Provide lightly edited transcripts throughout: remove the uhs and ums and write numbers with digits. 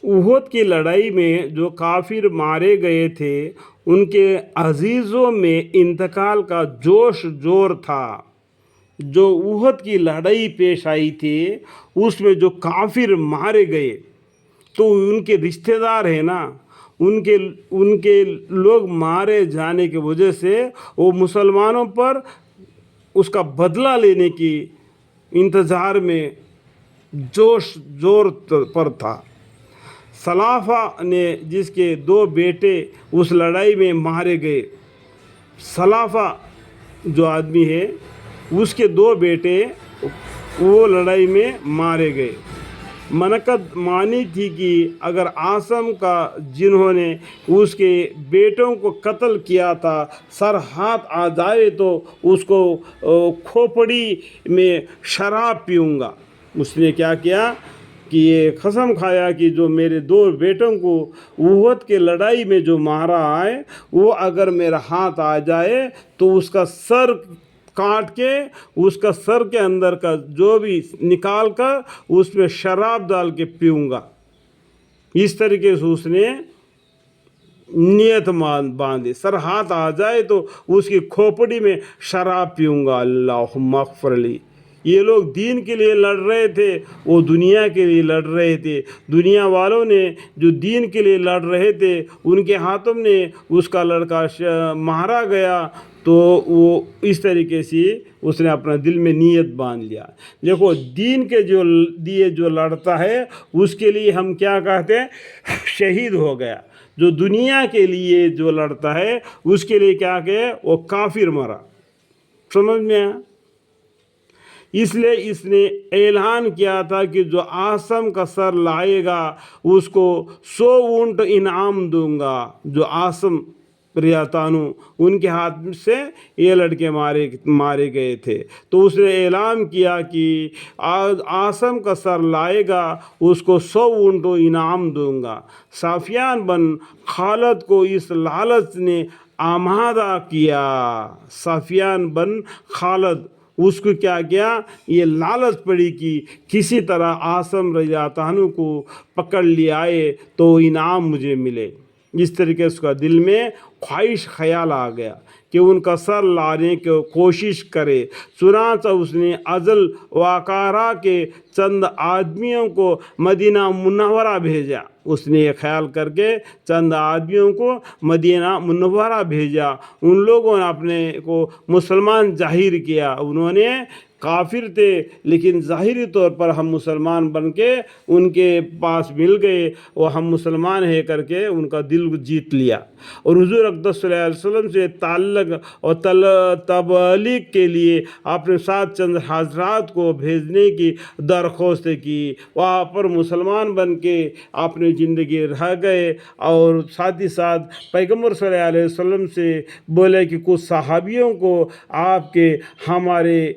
احد کی لڑائی میں جو کافر مارے گئے تھے ان کے عزیزوں میں انتقال کا جوش جور تھا۔ جو احد کی لڑائی پیش آئی تھی اس میں جو کافر مارے گئے تو ان کے رشتہ دار ہیں نا، ان کے لوگ مارے جانے کی وجہ سے وہ مسلمانوں پر اس کا بدلہ لینے کی انتظار میں جوش زور پر تھا۔ سلافہ نے جس کے 2 بیٹے اس لڑائی میں مارے گئے، سلافہ جو آدمی ہے اس کے 2 بیٹے وہ لڑائی میں مارے گئے۔ منقد مانی تھی کہ اگر عاصم کا جنہوں نے اس کے بیٹوں کو قتل کیا تھا سر ہاتھ آ جائے تو اس کو کھوپڑی میں شراب پیوں گا۔ اس نے کیا کیا کہ یہ قسم کھایا کہ جو میرے 2 بیٹوں کو احد کے لڑائی میں جو مارا ہے وہ اگر میرا ہاتھ آ جائے تو اس کا سر کاٹ کے اس کا سر کے اندر کا جو بھی نکال کر اس میں شراب ڈال کے پیوں گا۔ اس طریقے سے اس نے نیت باندھی، سر ہاتھ آ جائے تو اس کی کھوپڑی میں شراب پیوں گا۔ اللہم اغفر لی۔ یہ لوگ دین کے لیے لڑ رہے تھے، وہ دنیا کے لیے لڑ رہے تھے۔ دنیا والوں نے جو دین کے لیے لڑ رہے تھے ان کے ہاتھوں نے اس کا لڑکا مارا گیا، تو وہ اس طریقے سے اس نے اپنا دل میں نیت باندھ لیا۔ دیکھو دین کے جو لیے جو لڑتا ہے اس کے لیے ہم کیا کہتے ہیں؟ شہید ہو گیا۔ جو دنیا کے لیے جو لڑتا ہے اس کے لیے کیا کہ وہ کافر مرا۔ سمجھ میں آیا؟ اس لیے اس نے اعلان کیا تھا کہ جو عاصم کا سر لائے گا اس کو 100 اونٹ انعام دوں گا۔ جو عاصم ریاتانو ان کے ہاتھ سے یہ لڑکے مارے گئے تھے، تو اس نے اعلان کیا کہ عاصم کا سر لائے گا اس کو 100 اونٹ انعام دوں گا۔ سفیان بن خالد کو اس لالچ نے آمادہ کیا۔ سفیان بن خالد اس کو کیا کیا؟ یہ لالچ پڑی کہ کسی طرح عاصم رضی اللہ عنہ کو پکڑ لے آئے تو انعام مجھے ملے۔ اس طریقے سے اس کا دل میں خواہش خیال آ گیا کہ ان کا سر لانے کی کوشش کرے۔ چنانچہ اس نے ازل وقارا کے چند آدمیوں کو مدینہ منورہ بھیجا۔ اس نے یہ خیال کر کے چند آدمیوں کو مدینہ منورہ بھیجا۔ ان لوگوں نے اپنے کو مسلمان ظاہر کیا۔ انہوں نے کافر تھے لیکن ظاہری طور پر ہم مسلمان بن کے ان کے پاس مل گئے، وہ ہم مسلمان ہے کر کے ان کا دل جیت لیا، اور حضور اقدس صلی اللہ علیہ وسلم سے تعلق اور تبلیغ کے لیے اپنے ساتھ چند حضرات کو بھیجنے کی درخواست کی۔ وہاں پر مسلمان بن کے اپنی زندگی رہ گئے، اور ساتھ ہی ساتھ پیغمبر صلی اللہ علیہ وسلم سے بولے کہ کچھ صحابیوں کو آپ کے ہمارے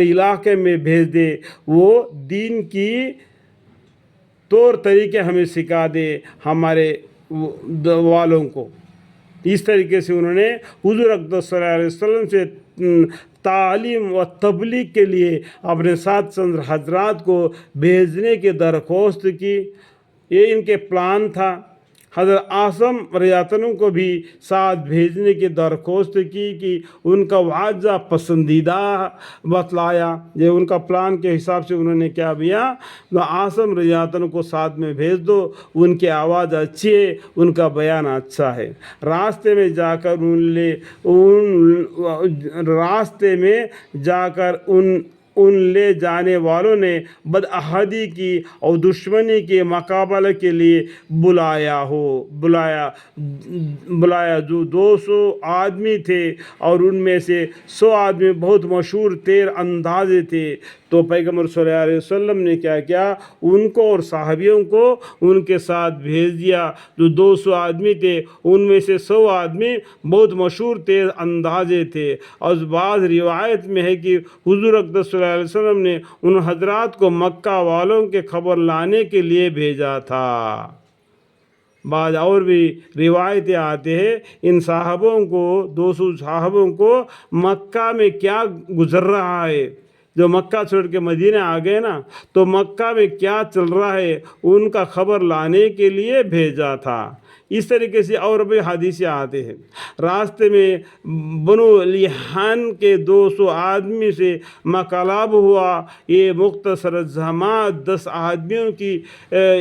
علاقے میں بھیج دے، وہ دین کی طور طریقے ہمیں سکھا دے ہمارے والوں کو۔ اس طریقے سے انہوں نے حضور اقدس صلی اللہ علیہ وسلم سے تعلیم و تبلیغ کے لیے اپنے ساتھ چند حضرات کو بھیجنے کی درخواست کی۔ یہ ان کے پلان تھا۔ حضرت عاصم رضی اللہ عنہ کو بھی ساتھ بھیجنے کی درخواست کی کہ ان کا واجہ پسندیدہ بتلایا۔ یہ ان کا پلان کے حساب سے انہوں نے کیا کیا؟ عاصم رضی اللہ عنہ کو ساتھ میں بھیج دو، ان کی آواز اچھی ہے، ان کا بیان اچھا ہے۔ راستے میں جا کر ان لے جانے والوں نے بدعہدی کی اور دشمنی کے مقابلے کے لیے بلایا جو 200 آدمی تھے، اور ان میں سے 100 آدمی بہت مشہور تیر اندازے تھے۔ تو پیغمبر صلی اللہ علیہ وسلم نے کیا کیا؟ ان کو اور صحابیوں کو ان کے ساتھ بھیج دیا۔ جو 200 آدمی تھے ان میں سے 100 آدمی بہت مشہور تیر اندازے تھے۔ اور بعض روایت میں ہے کہ حضور اقدس صلی اللہ علیہ وسلم نے ان حضرات کو مکہ والوں کے خبر لانے کے لیے بھیجا تھا۔ بعض اور بھی روایتیں آتے ہیں ان صحابوں کو 200 صحابوں کو مکہ میں کیا گزر رہا ہے، جو مکہ چھوڑ کے مدینہ آ گئے نا، تو مکہ میں کیا چل رہا ہے ان کا خبر لانے کے لیے بھیجا تھا۔ اس طریقے سے اور بھی حدیثیں آتے ہیں۔ راستے میں بنو لیحان کے 200 آدمی سے مکالاب ہوا۔ یہ مختصر جماعت 10 آدمیوں کی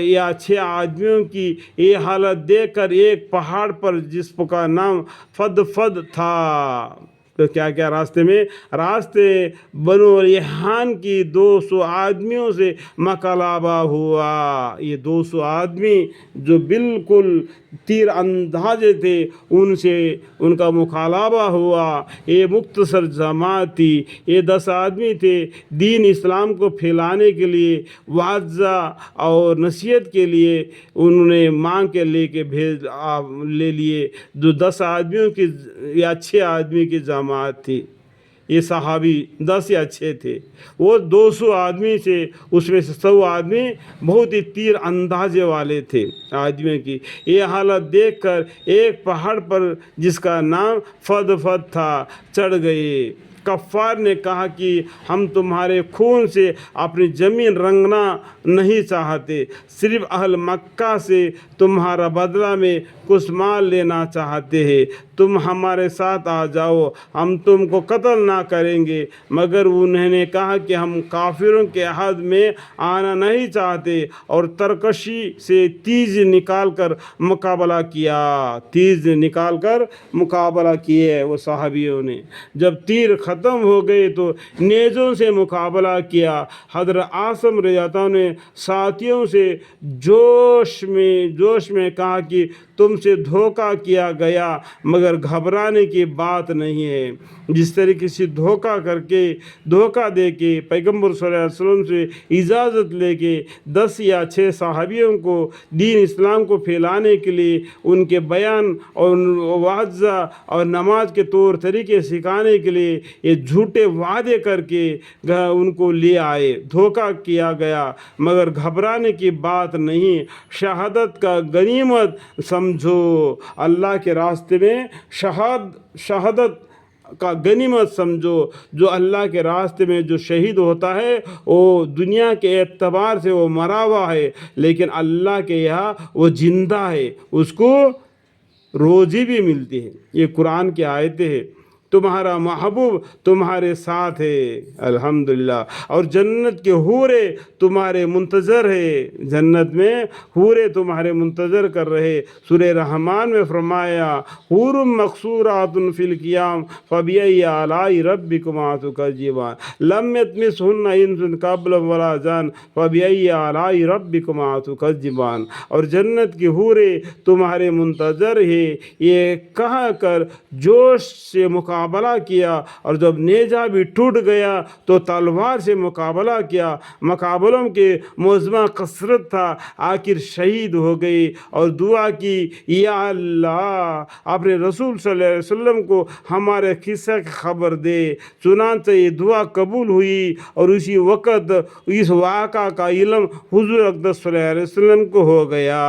یا 6 آدمیوں کی یہ حالت دیکھ کر ایک پہاڑ پر جس کا نام فدفد تھا، تو کیا کیا راستے بنو ریحان کی 200 آدمیوں سے مکالبہ ہوا۔ یہ 200 آدمی جو بالکل تیر انداز تھے، ان سے ان کا مکالبہ ہوا۔ یہ مختصر جماعت تھی، یہ 10 آدمی تھے۔ دین اسلام کو پھیلانے کے لیے، واضح اور نصیحت کے لیے انہوں نے مانگ کے لے لیے، جو 10 آدمیوں کی یا 6 آدمی کی جماعت تھی۔ یہ صحابی 10 یا 6 تھے، وہ 200 آدمی سے اس میں سے 100 آدمی بہت ہی تیر اندازے والے تھے آدمیوں کی۔ یہ حالت دیکھ کر ایک پہاڑ پر جس کا نام فدفد تھا چڑھ گئے۔ کفار نے کہا کہ ہم تمہارے خون سے اپنی زمین رنگنا نہیں چاہتے، صرف اہل مکہ سے تمہارا بدلہ میں کچھ مال لینا چاہتے ہیں۔ تم ہمارے ساتھ آ جاؤ، ہم تم کو قتل نہ کریں گے۔ مگر انہوں نے کہا کہ ہم کافروں کے عہد میں آنا نہیں چاہتے، اور ترکشی سے تیز نکال کر مقابلہ کیے وہ صحابیوں نے۔ جب تیر ختم ہو گئے تو نیزوں سے مقابلہ کیا۔ حضرت عاصم رضی اللہ عنہ نے ساتھیوں سے جوش میں کہا کہ تم سے دھوکہ کیا گیا، مگر گھبرانے کی بات نہیں ہے۔ جس طریقے سے دھوکہ دے کے پیغمبر صلی اللہ علیہ وسلم سے اجازت لے کے 10 یا 6 صحابیوں کو دین اسلام کو پھیلانے کے لیے ان کے بیان اور واضح اور نماز کے طور طریقے سکھانے کے لیے یہ جھوٹے وعدے کر کے ان کو لے آئے، دھوکہ کیا گیا، مگر گھبرانے کی بات نہیں۔ شہادت کا غنیمت سمجھو، اللہ کے راستے میں شہادت کا غنیمت سمجھو۔ جو اللہ کے راستے میں جو شہید ہوتا ہے وہ دنیا کے اعتبار سے وہ مرا ہوا ہے، لیکن اللہ کے یہاں وہ زندہ ہے، اس کو روزی بھی ملتی ہے۔ یہ قرآن کی آیتیں ہیں۔ تمہارا محبوب تمہارے ساتھ ہے، الحمدللہ، اور جنت کے حورے تمہارے منتظر ہے، جنت میں حورے تمہارے منتظر کر رہے۔ سورہ رحمان میں فرمایا حور مقصورات فی الخیام فبأی آلاء ربکما تکذبان لم یطمثہن انس قبلہم ولا جان فبأی آلاء ربکما تکذبان۔ اور جنت کی حورے تمہارے منتظر ہے، یہ کہہ کر جوش سے مقابلہ کیا، اور جب نیزہ بھی ٹوٹ گیا تو تلوار سے مقابلہ کیا۔ مقابلوں کے موزمہ کثرت تھا، آخر شہید ہو گئی اور دعا کی یا اللہ اپنے رسول صلی اللہ علیہ وسلم کو ہمارے قصہ کی خبر دے۔ چنانچہ یہ دعا قبول ہوئی، اور اسی وقت اس واقعہ کا علم حضور اقدس صلی اللہ علیہ وسلم کو ہو گیا۔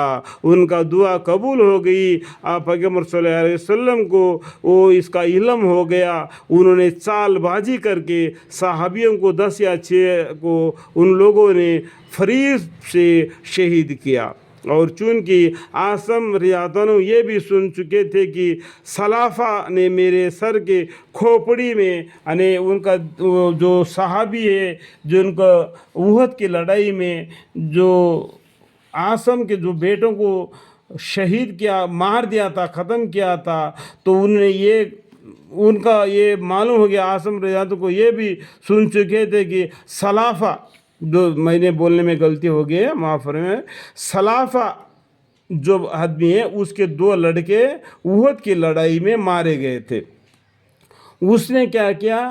ان کا دعا قبول ہو گئی، پیغمبر صلی اللہ علیہ وسلم کو وہ اس کا علم ہو گیا۔ انہوں نے چال بازی کر کے صحابیوں کو 10 یا 6 کو ان لوگوں نے فریب سے شہید کیا۔ اور چونکہ عاصم رضی اللہ عنہ یہ بھی سن چکے تھے کہ سلافہ نے میرے سر کے کھوپڑی میں، یعنی ان کا جو صحابی ہے جن کو احد کی لڑائی میں جو عاصم کے جو بیٹوں کو شہید کیا، مار دیا تھا، ختم کیا تھا، تو ان کا یہ معلوم ہو گیا، عاصم رضی اللہ عنہ کو یہ بھی سن چکے تھے کہ سلافہ، جو میں نے بولنے میں غلطی ہو گئی ہے، معاف فرمائیں، سلافہ جو آدمی ہے اس کے 2 لڑکے احد کی لڑائی میں مارے گئے تھے۔ اس نے کیا کیا،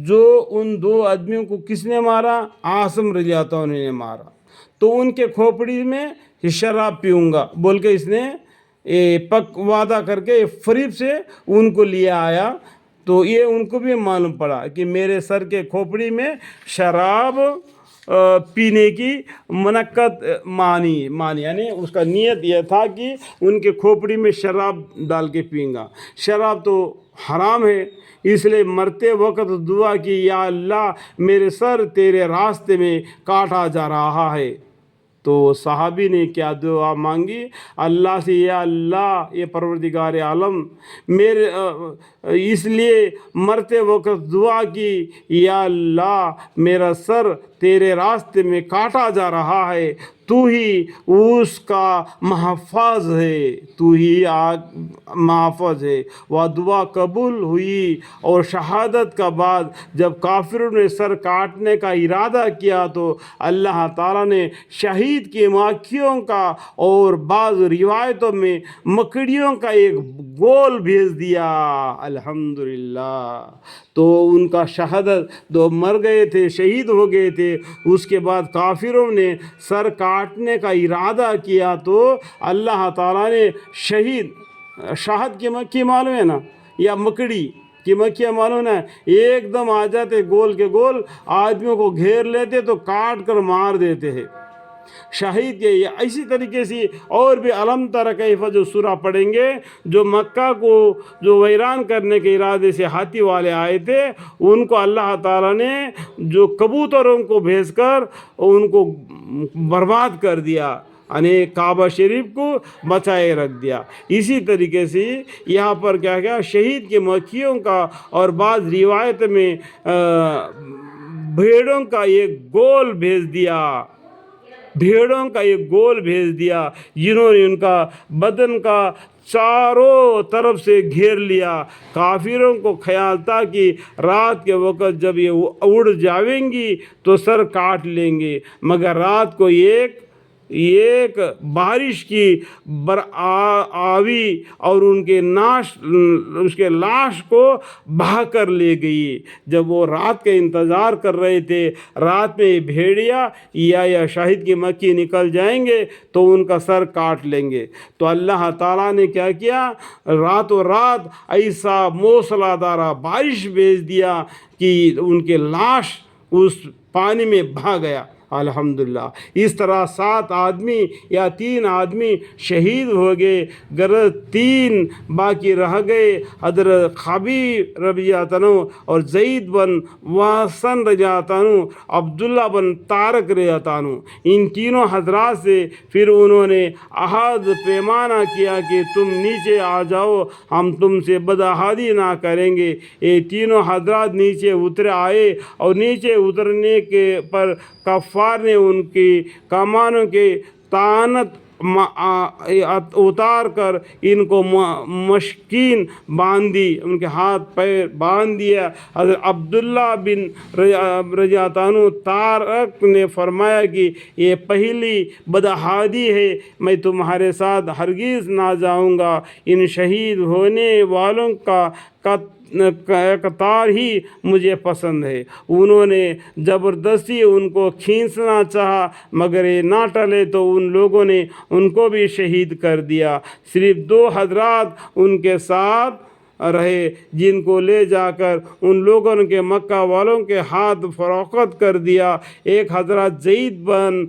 جو ان 2 آدمیوں کو کس نے مارا؟ عاصم رضی اللہ عنہ نے مارا۔ تو ان کے کھوپڑی میں شراب پیوں گا بول کے اس نے وعدہ کر کے فریب سے ان کو لیا آیا۔ تو یہ ان کو بھی معلوم پڑا کہ میرے سر کے کھوپڑی میں شراب پینے کی منعقد مانی یعنی اس کا نیت یہ تھا کہ ان کے کھوپڑی میں شراب ڈال کے پئیں گا. شراب تو حرام ہے، اس لیے مرتے وقت دعا کی، یا اللہ میرے سر تیرے راستے میں کاٹا جا رہا ہے. تو صحابی نے کیا دعا مانگی اللہ سے، یا اللہ یہ پروردگار عالم میرے اس لیے مرتے وقت دعا کی، یا اللہ میرا سر تیرے راستے میں کاٹا جا رہا ہے، تو ہی اس کا محفظ ہے، تو ہی محفظ ہے. وہ دعا قبول ہوئی، اور شہادت کا بعد جب کافروں نے سر کاٹنے کا ارادہ کیا تو اللہ تعالیٰ نے شہید کی مکھیوں کا اور بعض روایتوں میں مکڑیوں کا ایک گول بھیج دیا. الحمدللہ. تو ان کا شہادت دو مر گئے تھے، شہید ہو گئے تھے. اس کے بعد کافروں نے سر کاٹنے کا ارادہ کیا تو اللہ تعالیٰ نے شہد کی مکھی معلوم ہے نا، یا مکڑی کی مکھیاں معلوم ہے، ایک دم آ جاتے گول کے گول، آدمیوں کو گھیر لیتے تو کاٹ کر مار دیتے ہیں. شہید کے اسی طریقے سے اور بھی علم تر کیف جو سورہ پڑھیں گے، جو مکہ کو جو ویران کرنے کے ارادے سے ہاتھی والے آئے تھے، ان کو اللہ تعالیٰ نے جو کبوتروں کو بھیج کر ان کو برباد کر دیا، یعنی کعبہ شریف کو بچائے رکھ دیا. اسی طریقے سے یہاں پر کیا کیا شہید کی مکھیوں کا اور بعض روایت میں بھیڑوں کا ایک گول بھیج دیا، جنہوں نے ان کا بدن کا چاروں طرف سے گھیر لیا. کافروں کو خیال تھا کہ رات کے وقت جب یہ اڑ جاویں گی تو سر کاٹ لیں گے، مگر رات کو ایک بارش کی آوی اور اس کے لاش کو بہا کر لے گئی. جب وہ رات کا انتظار کر رہے تھے، رات میں بھیڑیا یا شہید کی مکھی نکل جائیں گے تو ان کا سر کاٹ لیں گے. تو اللہ تعالیٰ نے کیا کیا، راتوں رات ایسا موسلادھار بارش بھیج دیا کہ ان کے لاش اس پانی میں بہا گیا. الحمدللہ. اس طرح 7 آدمی یا 3 آدمی شہید ہو گئے، غرض 3 باقی رہ گئے. حضرت خبیب رضی اللہ عنہ اور زید بن وحسن رضی اللہ عنہ، عبداللہ بن طارق رضی اللہ عنہ، ان تینوں حضرات سے پھر انہوں نے عہد پیمانہ کیا کہ تم نیچے آ جاؤ، ہم تم سے بدعہدی نہ کریں گے. یہ تینوں حضرات نیچے آئے، اور نیچے اترنے کے پر کفار نے ان کی کمانوں کے طعنت اتار کر ان کو مشکین باندھ دی، ان کے ہاتھ پیر باندھ دیا. حضرت عبداللہ بن رضی اللہ عنہ طارق نے فرمایا کہ یہ پہلی بدعہدی ہے، میں تمہارے ساتھ ہرگز نہ جاؤں گا. ان شہید ہونے والوں کا قطار ہی مجھے پسند ہے. انہوں نے زبردستی ان کو کھینچنا چاہا، مگر یہ نہ ٹلے تو ان لوگوں نے ان کو بھی شہید کر دیا. صرف 2 حضرات ان کے ساتھ رہے، جن کو لے جا کر ان لوگوں کے مکہ والوں کے ہاتھ فروخت کر دیا. ایک حضرت زید بن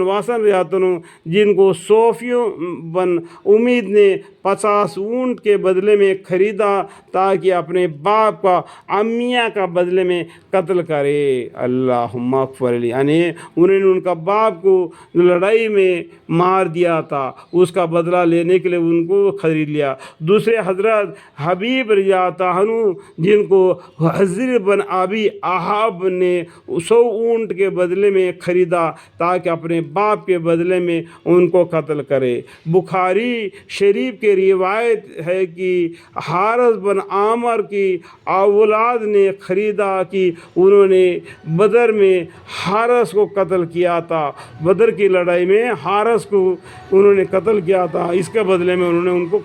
واسن رضی اللہ عنہ، جن کو صوفیوں بن امید نے 50 اونٹ کے بدلے میں خریدا تاکہ اپنے باپ کا امیہ کا بدلے میں قتل کرے. اللہم اغفر لی. یعنی انہوں نے ان کا باپ کو لڑائی میں مار دیا تھا، اس کا بدلہ لینے کے لیے ان کو خرید لیا. دوسرے حضرت حبیب رضی اللہ عنہ، جن کو حضر بن ابی احاب نے 100 اونٹ کے بدلے میں خریدا تاکہ اپنے باپ کے بدلے میں ان کو قتل کرے. بخاری شریف کے روایت ہے کہ حارث بن عامر کی اولاد نے خریدا کہ انہوں نے بدر میں حارث کو قتل کیا تھا. بدر کی لڑائی میں حارث کو انہوں نے قتل کیا تھا، اس کے بدلے میں انہوں نے ان کو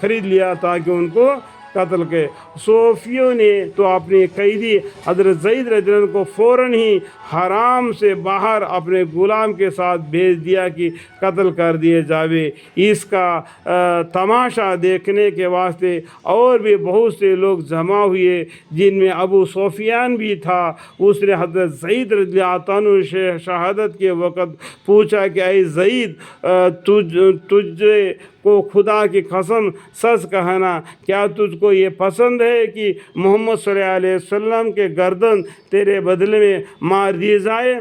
خرید لیا تاکہ ان کو قتل کے۔ صوفیوں نے تو اپنے قیدی حضرت زید رضی اللہ عنہ کو فوراً ہی حرام سے باہر اپنے غلام کے ساتھ بھیج دیا کہ قتل کر دیے جاوے۔ اس کا تماشا دیکھنے کے واسطے اور بھی بہت سے لوگ جمع ہوئے، جن میں ابو سفیان بھی تھا۔ اس نے حضرت زید رضی اللہ عنہ سے شہادت کے وقت پوچھا کہ اے زید، تجھے کو خدا کی قسم سچ کہنا، کیا تجھ کو یہ پسند ہے کہ محمد صلی اللہ علیہ وسلم کے گردن تیرے بدلے میں مار دی جائے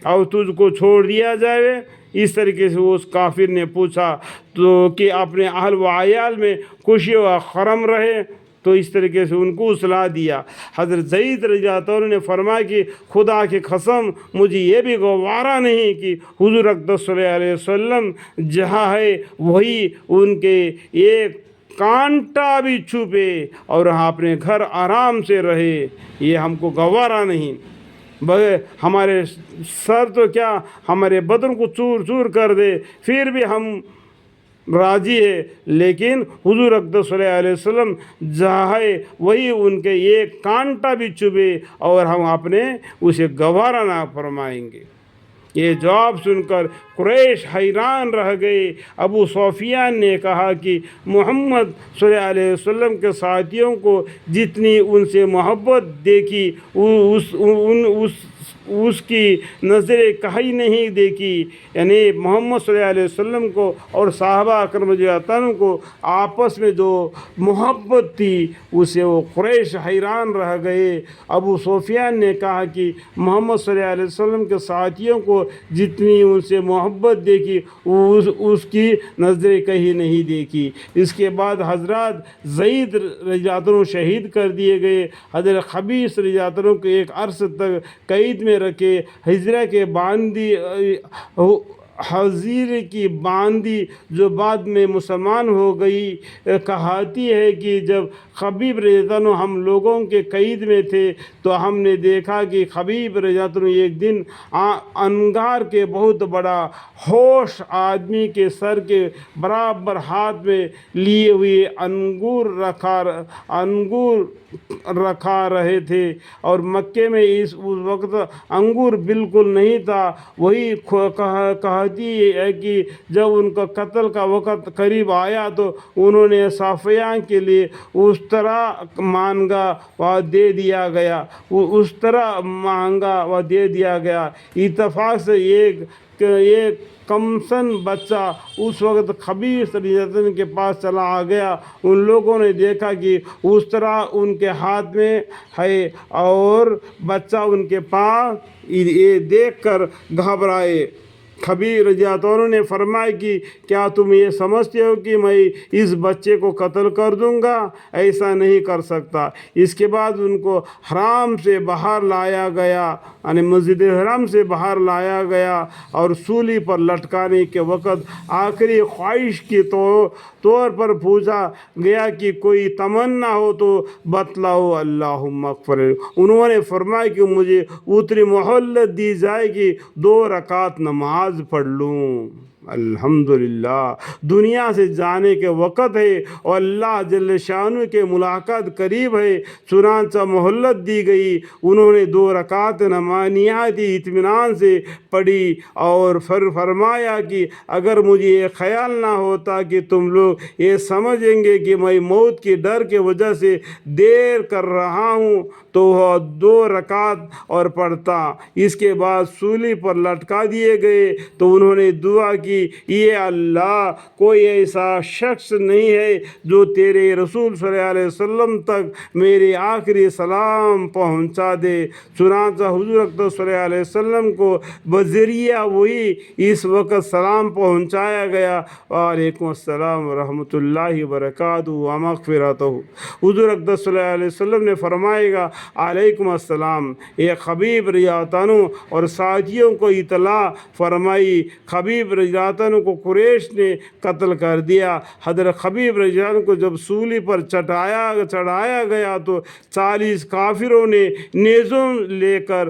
اور تجھ کو چھوڑ دیا جائے؟ اس طریقے سے اس کافر نے پوچھا تو کہ اپنے اہل و عیال میں خوشی و خرم رہے، تو اس طریقے سے ان کو صلاح دیا۔ حضرت زید رضی اللہ عنہ نے فرمایا کہ خدا کی قسم مجھے یہ بھی گوارا نہیں کہ حضور اقدس صلی اللہ علیہ وسلم جہاں ہے وہی ان کے ایک کانٹا بھی چھپے اور اپنے گھر آرام سے رہے، یہ ہم کو گوارا نہیں۔ ہمارے سر تو کیا ہمارے بدن کو چور چور کر دے پھر بھی ہم راضی ہے، لیکن حضور اقدس صلی اللہ علیہ وسلم جہاں ہے وہی ان کے ایک کانٹا بھی چبھے اور ہم اپنے اسے گوارا نہ فرمائیں گے۔ یہ جواب سن کر قریش حیران رہ گئے۔ ابو سفیان نے کہا کہ محمد صلی اللہ علیہ وسلم کے ساتھیوں کو جتنی ان سے محبت دیکھی اس کی نظریں کہیں نہیں دیکھی، یعنی محمد صلی اللہ علیہ وسلم کو اور صحابہ اکرام رضی اللہ عنہ کو آپس میں جو محبت تھی اسے وہ قریش حیران رہ گئے۔ ابو سفیان نے کہا کہ محمد صلی اللہ علیہ وسلم کے ساتھیوں کو جتنی ان سے محبت دیکھی اس کی نظریں کہیں نہیں دیکھی۔ اس کے بعد حضرات زید رضی اللہ عنہ شہید کر دیے گئے۔ حضرت خبیث رضی اللہ عنہ کو ایک عرصے تک قید میں رکھے۔ حجرہ کے باندی حضیر کی باندی جو بعد میں مسلمان ہو گئی کہاتی ہے کہ جب خبیب رضی اللہ عنہ ہم لوگوں کے قید میں تھے تو ہم نے دیکھا کہ خبیب رضی اللہ عنہ ایک دن انگار کے بہت بڑا ہوش آدمی کے سر کے برابر ہاتھ میں لیے ہوئے انگور رکھا رہے تھے، اور مکے میں اس وقت انگور بالکل نہیں تھا۔ وہی کہتی ہے کہ جب ان کا قتل کا وقت قریب آیا تو انہوں نے صافیان کے لیے اس طرح مانگا و دے دیا گیا۔ اتفاق سے ایک کمسن بچہ اس وقت خبیث رضی اللہ عنہ کے پاس چلا آ گیا۔ ان لوگوں نے دیکھا کہ اس طرح ان کے ہاتھ میں ہے اور بچہ ان کے پاس یہ دیکھ کر گھبرائے۔ خبیب رضی اللہ عنہ نے فرمایا کہ کیا تم یہ سمجھتے ہو کہ میں اس بچے کو قتل کر دوں گا؟ ایسا نہیں کر سکتا۔ اس کے بعد ان کو حرام سے باہر لایا گیا، یعنی مسجد حرام سے باہر لایا گیا اور سولی پر لٹکانے کے وقت آخری خواہش کے طور پر پوچھا گیا کہ کوئی تمنا ہو تو بتلاؤ، اللہم اغفر۔ انہوں نے فرمایا کہ مجھے اتنی مہلت دی جائے کہ 2 رکعت نماز پڑھ لوں۔ الحمدللہ، دنیا سے جانے کے وقت ہے اور اللہ جل شانہ کے ملاقات قریب ہے، چنانچہ مہلت دی گئی۔ انہوں نے 2 رکعت نماز اطمینان سے پڑھی اور فرمایا کہ اگر مجھے یہ خیال نہ ہوتا کہ تم لوگ یہ سمجھیں گے کہ میں موت کی ڈر کی وجہ سے دیر کر رہا ہوں تو وہ 2 رکعت اور پڑھتا۔ اس کے بعد سولی پر لٹکا دیے گئے تو انہوں نے دعا کی، یہ اللہ، کوئی ایسا شخص نہیں ہے جو تیرے رسول صلی اللہ علیہ وسلم تک میرے آخری سلام پہنچا دے۔ چنانچہ حضور اقدس صلی اللہ علیہ وسلم کو بذریعہ وہی اس وقت سلام پہنچایا گیا، وعلیکم السلام ورحمۃ اللہ وبرکاتہ ومغفرتہ۔ حضور اقدس صلی اللہ علیہ وسلم نے فرمائے گا، علیکم السلام۔ ایک خبیب رضی اللہ عنہ اور ساتھیوں کو اطلاع فرمائی، خبیب رضی اللہ عنہ کو قریش نے قتل کر دیا۔ حضرت خبیب رضی اللہ عنہ کو جب سولی پر چڑھایا گیا تو 40 کافروں نے نیزوں لے کر